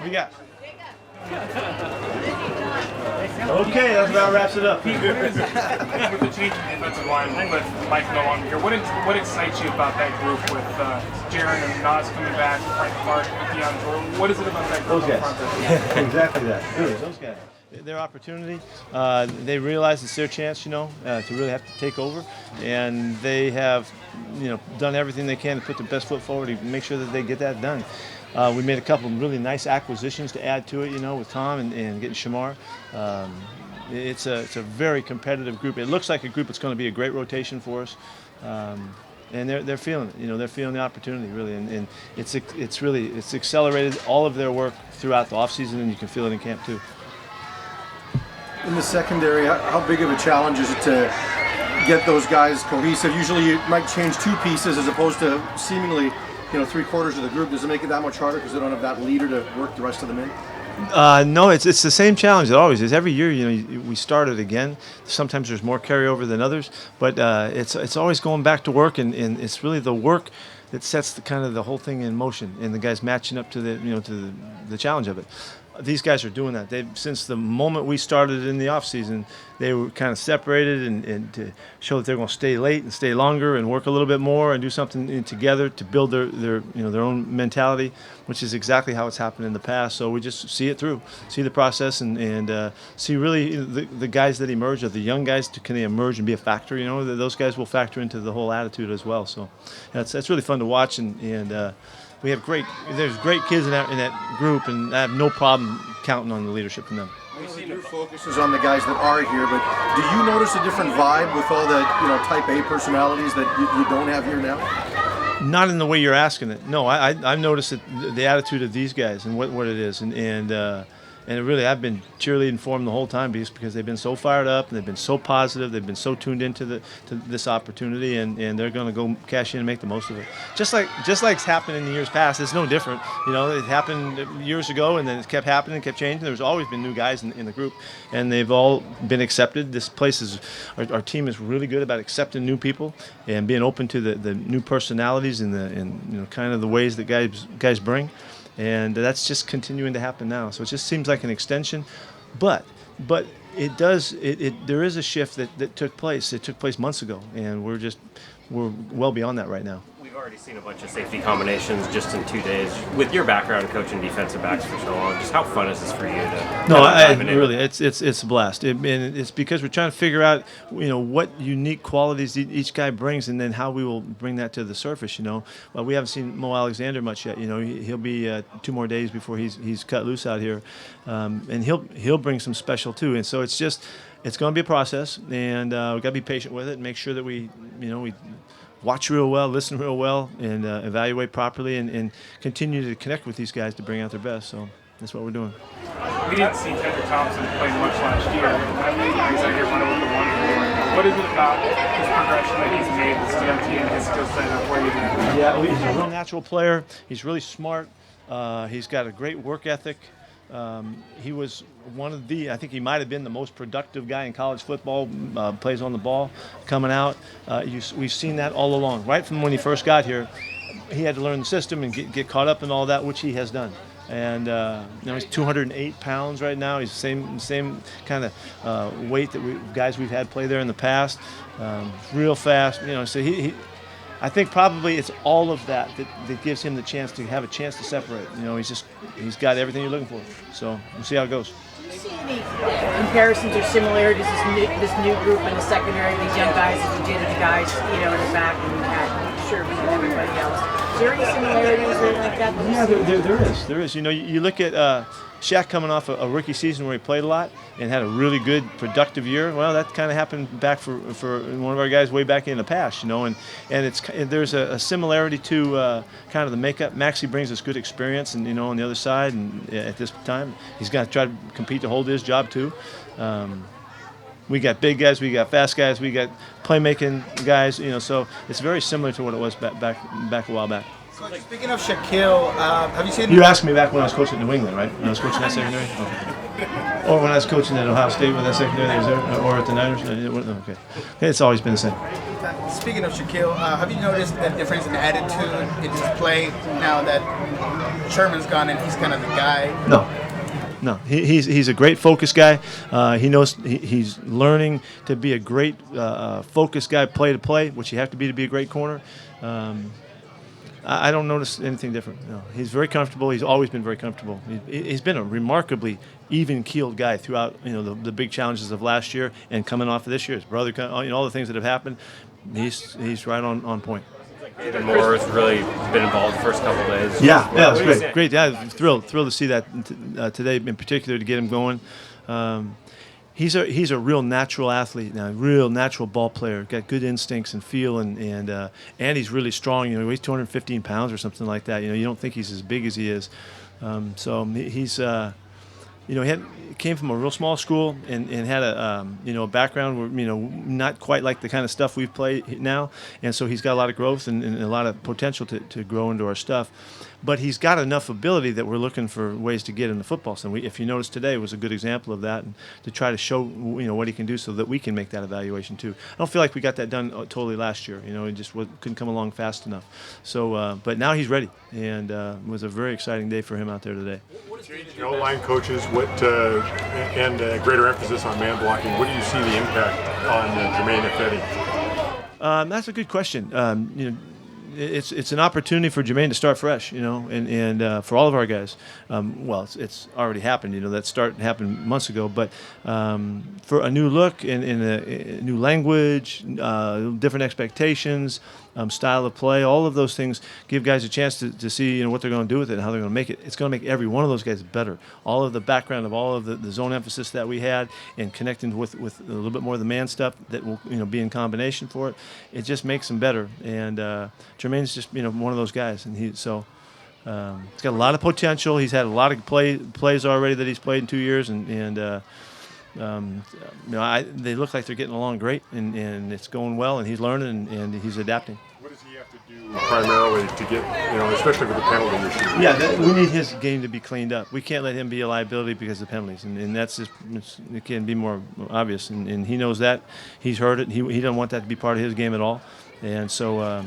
We got. Okay, that about wraps it up. Pete, with the change in defensive line, with Mike no longer here, what excites you about that group with Jaron and Nas coming back, Frank Clark, Deion Jordan? What is it about that group? Those guys. Exactly that. Really, those guys. Their opportunity, they realize it's their chance, to really have to take over, and they have, done everything they can to put their best foot forward to make sure that they get that done. We made a couple of really nice acquisitions to add to it, with Tom and getting Shamar. It's a very competitive group. It looks like a group that's going to be a great rotation for us. And they're feeling it, they're feeling the opportunity really, and it's accelerated all of their work throughout the offseason, and you can feel it in camp too. In the secondary, how big of a challenge is it to get those guys cohesive? Usually you might change two pieces as opposed to seemingly, 3/4 of the group. Does it make it that much harder because they don't have that leader to work the rest of them in? No, it's the same challenge. It always is. Every year, we start it again. Sometimes there's more carryover than others, but it's always going back to work, and it's really the work that sets the whole thing in motion, and the guys matching up to the challenge of it. These guys are doing that. Since the moment we started in the off season, they were kind of separated and to show that they're going to stay late and stay longer and work a little bit more and do something together to build their own mentality, which is exactly how it's happened in the past. So we just see it through, see the process, and see really the guys that emerge, or the young guys, can they emerge and be a factor? Those guys will factor into the whole attitude as well. So that's really fun to watch, and we have there's great kids in that group, and I have no problem counting on the leadership from them. Your focus is on the guys that are here, but do you notice a different vibe with all the type A personalities that you don't have here now? Not in the way you're asking it. No, I've noticed the attitude of these guys and what it is, and really, I've been cheerleading for them the whole time because they've been so fired up, and they've been so positive, they've been so tuned into to this opportunity, and they're going to go cash in and make the most of it. Just like it's happened in the years past, it's no different. It happened years ago, and then it kept happening, kept changing. There's always been new guys in the group, and they've all been accepted. This place our team is really good about accepting new people and being open to the new personalities and kind of the ways that guys bring. And that's just continuing to happen now. So it just seems like an extension, but it does. There is a shift that took place. It took place months ago, and we're well beyond that right now. We've already seen a bunch of safety combinations just in 2 days. With your background coaching defensive backs for so long, just how fun is this for you to? No, really, it's a blast. And it's because we're trying to figure out, what unique qualities each guy brings, and then how we will bring that to the surface. Well, we haven't seen Mo Alexander much yet. He'll be 2 more days before he's cut loose out here, and he'll bring some special too. And so it's going to be a process, and we've got to be patient with it and make sure that we watch real well, listen real well, and evaluate properly, and continue to connect with these guys to bring out their best. So that's what we're doing. We didn't see Kendrick Thompson play much last year. I mean, he's out here running with the 1-4. What is it about his progression that he's made that's and his skill set of where he's at? Yeah, he's a real natural player. He's really smart. He's got a great work ethic. He was I think he might have been the most productive guy in college football, plays on the ball, coming out. We've seen that all along. Right from when he first got here, he had to learn the system and get caught up in all that, which he has done. And he's 208 pounds right now. He's the same kind of weight that guys we've had play there in the past. Real fast, so he I think probably it's all of that gives him the chance to have a chance to separate. He's got everything you're looking for. So we'll see how it goes. Do you see any comparisons or similarities this new group in the secondary, these young guys as you did to the guys, in the back, and you had Sherby and everybody else? Is there any similarities or like that? Yeah, there is. You look at Shaq coming off a rookie season where he played a lot and had a really good, productive year. Well, that kind of happened back for one of our guys way back in the past, and there's a similarity to kind of the makeup. Maxie brings us good experience, and on the other side, and at this time, he's got to try to compete to hold his job too. We got big guys, we got fast guys, we got playmaking guys, so it's very similar to what it was back a while back. Coach, speaking of Shaquille, have you seen? You asked me back when I was coaching at New England, right? When I was coaching that secondary? Okay. Or when I was coaching at Ohio State with that secondary, or at the Niners? Okay. It's always been the same. Speaking of Shaquille, have you noticed a difference in attitude in his play now that Sherman's gone and he's kind of the guy? No, he's a great focus guy. He knows he's learning to be a great focus guy, play to play, which you have to be a great corner. I don't notice anything different. No, he's very comfortable. He's always been very comfortable. He's been a remarkably even-keeled guy throughout, the big challenges of last year and coming off of this year. His brother, all the things that have happened. He's right on point. David Moore has really been involved the first couple of days. Yeah, it was great. Yeah, thrilled to see that today in particular to get him going. He's a real natural athlete now, real natural ball player. Got good instincts and feel, and he's really strong. He weighs 215 pounds or something like that. You don't think he's as big as he is. So he's he came from a real small school and had a background where not quite like the kind of stuff we've played now, and so he's got a lot of growth and a lot of potential to grow into our stuff. But he's got enough ability that we're looking for ways to get in the football. So if you notice today was a good example of that, and to try to show what he can do so that we can make that evaluation too. I don't feel like we got that done totally last year. It just couldn't come along fast enough. So, but now he's ready, and it was a very exciting day for him out there today. O-line coaches, and greater emphasis on man blocking. What do you see the impact on Jermaine Ifedi? That's a good question. It's an opportunity for Jermaine to start fresh, and for all of our guys. It's already happened. That start happened months ago, but for a new look and a new language, different expectations, style of play, all of those things give guys a chance to see what they're going to do with it and how they're going to make it. It's going to make every one of those guys better. All of the background of all of the zone emphasis that we had and connecting with a little bit more of the man stuff that will be in combination for it. It just makes them better. And Jermaine's just one of those guys, and he's got a lot of potential. He's had a lot of plays already that he's played in 2 years, they look like they're getting along great, and it's going well, and he's learning and he's adapting. What does he have to do primarily to get, especially with the penalty issue? Yeah, we need his game to be cleaned up. We can't let him be a liability because of penalties, and that's just, it can be more obvious, and he knows that. He's heard it. He doesn't want that to be part of his game at all, and so.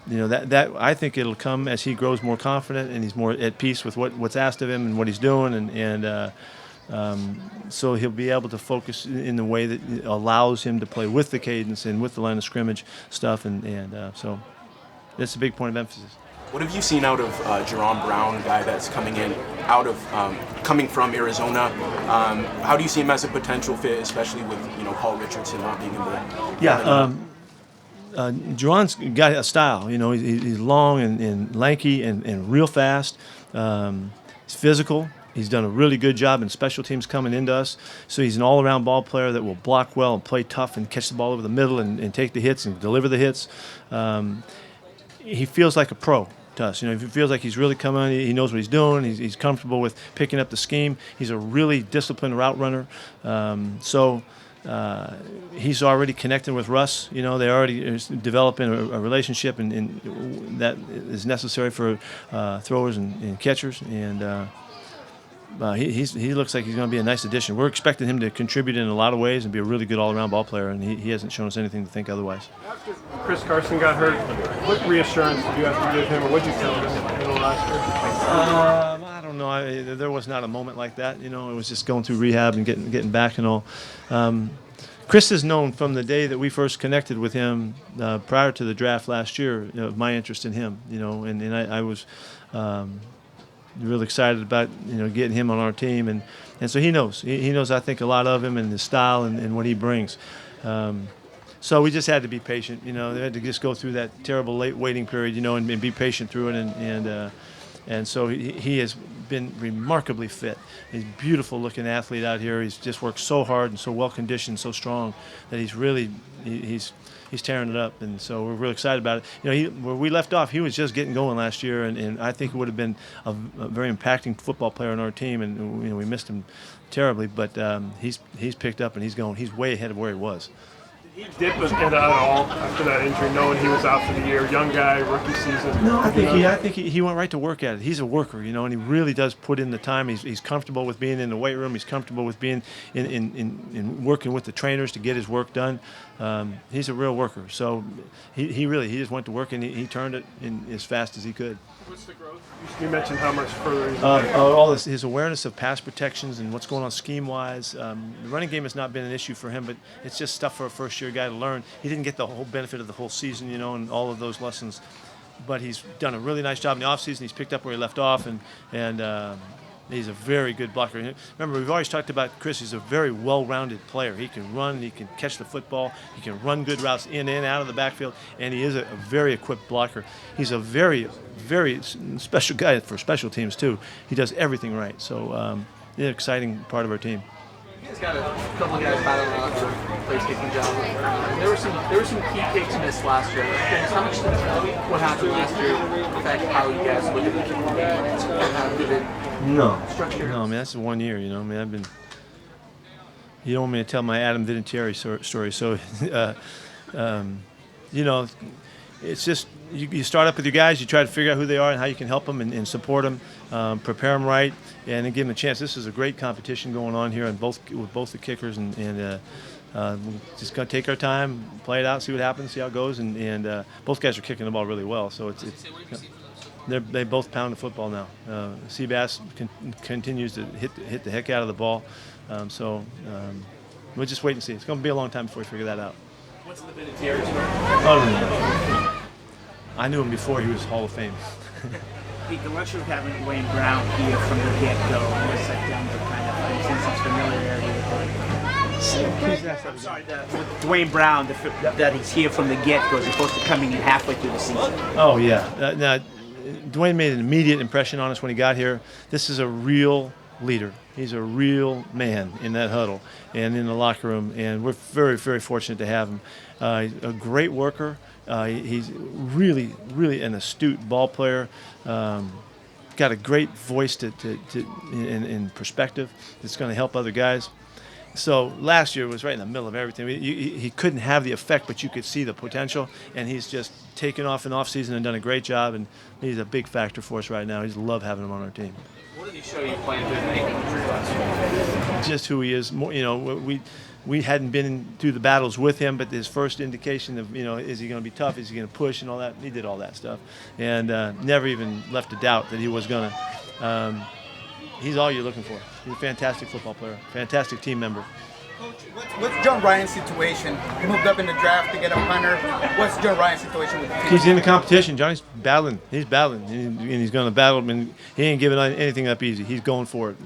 That I think it'll come as he grows more confident and he's more at peace with what's asked of him and what he's doing, and so he'll be able to focus in the way that allows him to play with the cadence and with the line of scrimmage stuff, and so that's a big point of emphasis. What have you seen out of Jerron Brown, a guy that's coming from Arizona? How do you see him as a potential fit, especially with Paul Richardson not being in the? Yeah. Jerron's got a style, he's long and lanky and real fast. He's physical. He's done a really good job in special teams coming into us. So he's an all-around ball player that will block well and play tough and catch the ball over the middle and take the hits and deliver the hits. He feels like a pro to us. He feels like he's really coming. He knows what he's doing. He's comfortable with picking up the scheme. He's a really disciplined route runner. He's already connecting with Russ. They already are developing a relationship, and that is necessary for throwers and catchers. And he looks like he's going to be a nice addition. We're expecting him to contribute in a lot of ways and be a really good all-around ball player, and he hasn't shown us anything to think otherwise. After Chris Carson got hurt, what reassurance did you have to give him, or what did you tell him in the last year? I don't know. There was not a moment like that. It was just going through rehab and getting back and all. Chris is known from the day that we first connected with him prior to the draft last year, my interest in him, and I was really excited about, getting him on our team. And so he knows. He knows, I think, a lot of him and his style and what he brings. So we just had to be patient. They had to just go through that terrible late waiting period, and be patient through it. And so he has been remarkably fit. He's a beautiful-looking athlete out here. He's just worked so hard and so well-conditioned, so strong that he's really he's tearing it up. And so we're really excited about it. Where we left off, he was just getting going last year, and I think it would have been a very impacting football player on our team. And we missed him terribly, but he's picked up and he's way ahead of where he was. Dip at all after that injury, knowing he was out for the year, young guy, rookie season. No, I think he went right to work at it. He's a worker, and he really does put in the time. He's comfortable with being in the weight room. He's comfortable with being in working with the trainers to get his work done. He's a real worker. So he just went to work and he turned it in as fast as he could. What's the growth? You mentioned how much further he's all his awareness of pass protections and what's going on scheme-wise. The running game has not been an issue for him, but it's just stuff for a first-year guy to learn. He didn't get the whole benefit of the whole season, and all of those lessons. But he's done a really nice job in the offseason. He's picked up where he left off, and he's a very good blocker. Remember, we've always talked about Chris. He's a very well-rounded player. He can run, he can catch the football, he can run good routes in and out of the backfield, and he is a very equipped blocker. He's a very, very special guy for special teams, too. He does everything right. So he's an exciting part of our team. You guys got a couple of guys battling out for place kicking job. There were some key kicks missed last year. How much did what happened last year affect how you guys look at the kicking game and how did it structure? No, I mean that's 1 year. I mean I've been. You don't want me to tell my Adam Vinatieri story, so it's just you start up with your guys. You try to figure out who they are and how you can help them and support them, prepare them right, and then give them a chance. This is a great competition going on here, and with both the kickers, and we're just gonna take our time, play it out, see what happens, see how it goes, and both guys are kicking the ball really well. So they both pound the football now. Seabass continues to hit the heck out of the ball. We'll just wait and see. It's going to be a long time before we figure that out. What's the Vinatieri story? Oh, no. I knew him before he was Hall of Fame. Pete, the luxury of having Dwayne Brown here from the get-go was that down to kind of sense of familiarity with I'm sorry, with Dwayne Brown, that he's here from the get-go as opposed to coming in halfway through the season. Oh, yeah. Now, Dwayne made an immediate impression on us when he got here. This is a real leader. He's a real man in that huddle and in the locker room, and we're very, very fortunate to have him. A great worker. He's really, really an astute ball player. Got a great voice in perspective that's going to help other guys. So last year was right in the middle of everything. He couldn't have the effect, but you could see the potential, and he's just taken off in off-season and done a great job, and he's a big factor for us right now. We just love having him on our team. What did he show you playing through the ankle injury last year? Just who he is. We hadn't been through the battles with him, but his first indication of, is he going to be tough? Is he going to push and all that? He did all that stuff, and never even left a doubt that he was going to. He's all you're looking for. He's a fantastic football player, fantastic team member. Coach, what's John Ryan's situation? He moved up in the draft to get a punter. What's John Ryan's situation with the team? He's in the competition. Johnny's battling. He's battling, and he's going to battle. And he ain't giving anything up easy. He's going for it.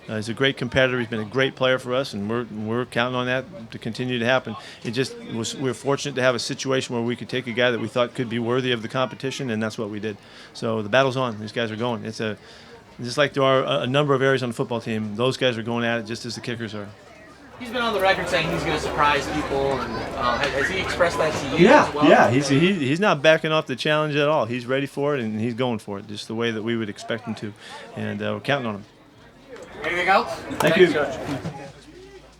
He's a great competitor. He's been a great player for us, and we're counting on that to continue to happen. We're fortunate to have a situation where we could take a guy that we thought could be worthy of the competition, and that's what we did. So the battle's on. These guys are going. Just like there are a number of areas on the football team, those guys are going at it just as the kickers are. He's been on the record saying he's going to surprise people, and has he expressed that to you as well? Yeah, he's not backing off the challenge at all. He's ready for it, and he's going for it, just the way that we would expect him to, and we're counting on him. Anything else? Thank you. Coach.